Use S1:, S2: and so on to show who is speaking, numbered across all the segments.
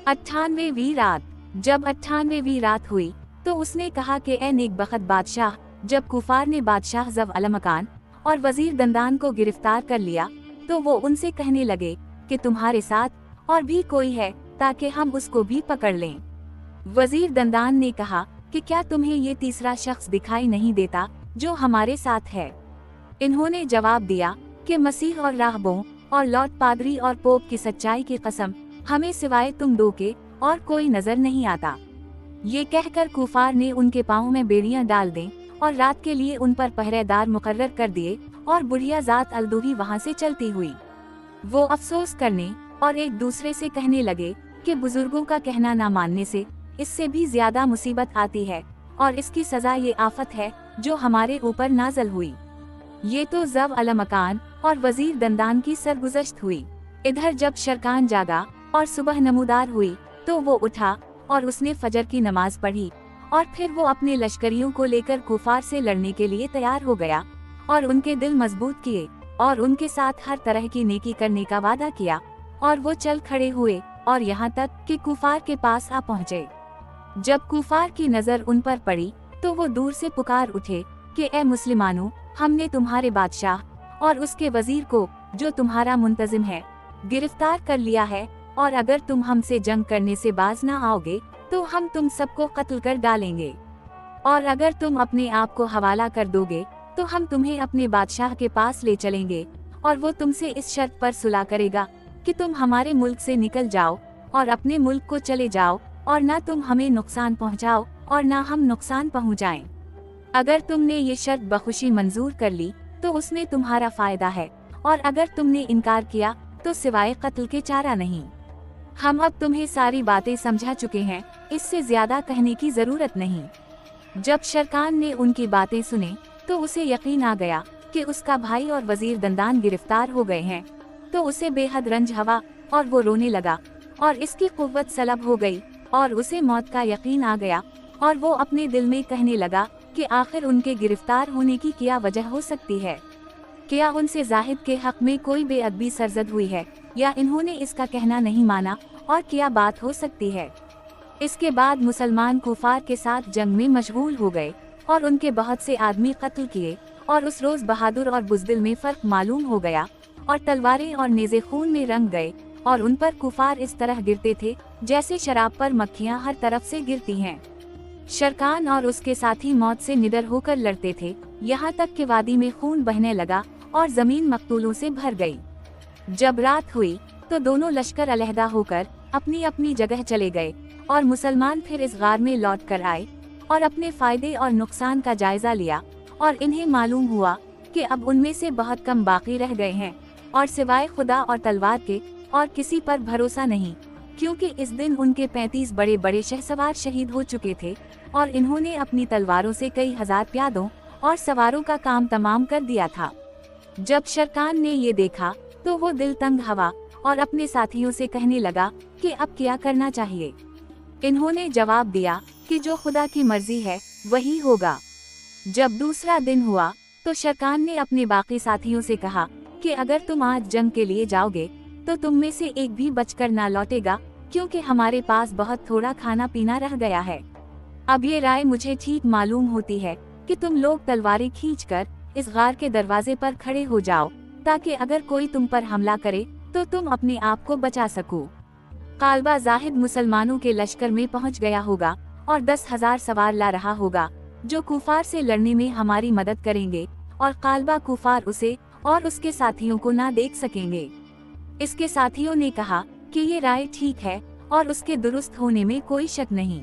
S1: 98वीं रात। जब 98वीं रात हुई तो उसने कहा कि ए नेक बख्त बादशाह, जब कुफार ने बादशाह ज़ब अलमकान और वजीर दंदान को गिरफ्तार कर लिया तो वो उनसे कहने लगे कि तुम्हारे साथ और भी कोई है ताकि हम उसको भी पकड़ लें। वजीर दंदान ने कहा कि क्या तुम्हें ये तीसरा शख्स दिखाई नहीं देता जो हमारे साथ है? इन्होंने जवाब दिया कि मसीह और राहबों और लॉर्ड पादरी और पोप की सच्चाई की कसम, हमें सिवाय तुम दो के और कोई नजर नहीं आता। ये कहकर कुफार ने उनके पाँव में बेड़ियां डाल दें और रात के लिए उन पर पहरेदार मुकर्रर कर दिए और बुढ़िया जात अलदुही वहाँ से चलती हुई। वो अफसोस करने और एक दूसरे से कहने लगे कि बुजुर्गों का कहना ना मानने से इससे भी ज्यादा मुसीबत आती है और इसकी सजा ये आफत है जो हमारे ऊपर नाजल हुई। ये तो ज़ब अलमकान और वजीर दंदान की सरगुज़श्त हुई। इधर जब शरकान जागा और सुबह नमूदार हुई तो वो उठा और उसने फजर की नमाज पढ़ी और फिर वो अपने लश्करियों को लेकर कुफार से लड़ने के लिए तैयार हो गया और उनके दिल मजबूत किए और उनके साथ हर तरह की नेकी करने का वादा किया। और वो चल खड़े हुए और यहाँ तक कि कुफार के पास आ पहुँचे। जब कुफार की नज़र उन पर पड़ी तो वो दूर से पुकार उठे कि ए मुसलमानों, हमने तुम्हारे बादशाह और उसके वजीर को, जो तुम्हारा मुंतजिम है, गिरफ्तार कर लिया है और अगर तुम हमसे जंग करने से बाज ना आओगे तो हम तुम सबको कत्ल कर डालेंगे, और अगर तुम अपने आप को हवाला कर दोगे तो हम तुम्हें अपने बादशाह के पास ले चलेंगे और वो तुमसे इस शर्त पर सुलह करेगा कि तुम हमारे मुल्क से निकल जाओ और अपने मुल्क को चले जाओ और ना तुम हमें नुकसान पहुंचाओ और ना हम नुकसान पहुंचाएं। अगर तुमने ये शर्त बखुशी मंजूर कर ली तो उसमें तुम्हारा फायदा है, और अगर तुमने इनकार किया तो सिवाय कत्ल के चारा नहीं। हम अब तुम्हें सारी बातें समझा चुके हैं, इससे ज्यादा कहने की जरूरत नहीं। जब शरकान ने उनकी बातें सुने तो उसे यकीन आ गया कि उसका भाई और वजीर दंदान गिरफ्तार हो गए हैं। तो उसे बेहद रंज हवा और वो रोने लगा और इसकी कुव्वत सलब हो गई और उसे मौत का यकीन आ गया। और वो अपने दिल में कहने लगा कि आखिर उनके गिरफ्तार होने की क्या वजह हो सकती है? क्या उनसे जाहिद के हक में कोई बेअदबी सरजद हुई है, या इन्होंने इसका कहना नहीं माना, और क्या बात हो सकती है? इसके बाद मुसलमान कुफार के साथ जंग में मशगूल हो गए और उनके बहुत से आदमी कत्ल किए, और उस रोज बहादुर और बुज़दिल में फर्क मालूम हो गया और तलवारें और नेज़े खून में रंग गए और उन पर कुफार इस तरह गिरते थे जैसे शराब पर मक्खियां हर तरफ से गिरती हैं। शरकान और उसके साथी मौत से निडर होकर लड़ते थे, यहाँ तक कि वादी में खून बहने लगा और जमीन मकतूलों से भर गई। जब रात हुई तो दोनों लश्कर अलहदा होकर अपनी अपनी जगह चले गए और मुसलमान फिर इस गार में लौट कर आए और अपने फायदे और नुकसान का जायजा लिया, और इन्हें मालूम हुआ कि अब उनमें से बहुत कम बाकी रह गए हैं और सिवाय खुदा और तलवार के और किसी पर भरोसा नहीं, क्योंकि इस दिन उनके 35 बड़े बड़े शहसवार शहीद हो चुके थे और इन्होंने अपनी तलवारों से कई हजार प्यादों और सवारों का काम तमाम कर दिया था। जब शरकान ने ये देखा तो वो दिल तंग हवा और अपने साथियों से कहने लगा कि अब क्या करना चाहिए। इन्होंने जवाब दिया कि जो खुदा की मर्जी है वही होगा। जब दूसरा दिन हुआ तो शरकान ने अपने बाकी साथियों से कहा कि अगर तुम आज जंग के लिए जाओगे तो तुम में से एक भी बचकर ना लौटेगा, क्योंकि हमारे पास बहुत थोड़ा खाना पीना रह गया है। अब ये राय मुझे ठीक मालूम होती है कि तुम लोग तलवारें खींचकर इस गार के दरवाजे पर खड़े हो जाओ, ताकि अगर कोई तुम पर हमला करे तो तुम अपने आप को बचा सको। कालबा जाहिद मुसलमानों के लश्कर में पहुंच गया होगा और 10,000 सवार ला रहा होगा जो कुफार से लड़ने में हमारी मदद करेंगे, और कालबा कुफार उसे और उसके साथियों को ना देख सकेंगे। इसके साथियों ने कहा कि ये राय ठीक है और उसके दुरुस्त होने में कोई शक नहीं।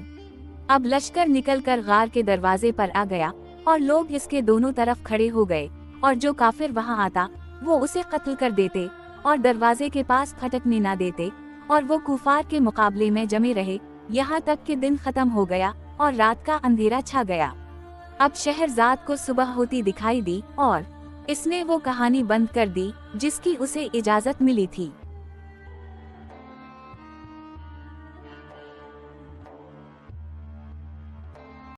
S1: अब लश्कर निकलकर गार के दरवाजे पर आ गया और लोग इसके दोनों तरफ खड़े हो गए, और जो काफिर वहां आता वो उसे कत्ल कर देते और दरवाजे के पास फटकने ना देते, और वो कुफार के मुकाबले में जमे रहे यहाँ तक कि दिन खत्म हो गया और रात का अंधेरा छा गया। अब शहरजाद को सुबह होती दिखाई दी और इसने वो कहानी बंद कर दी जिसकी उसे इजाजत मिली थी।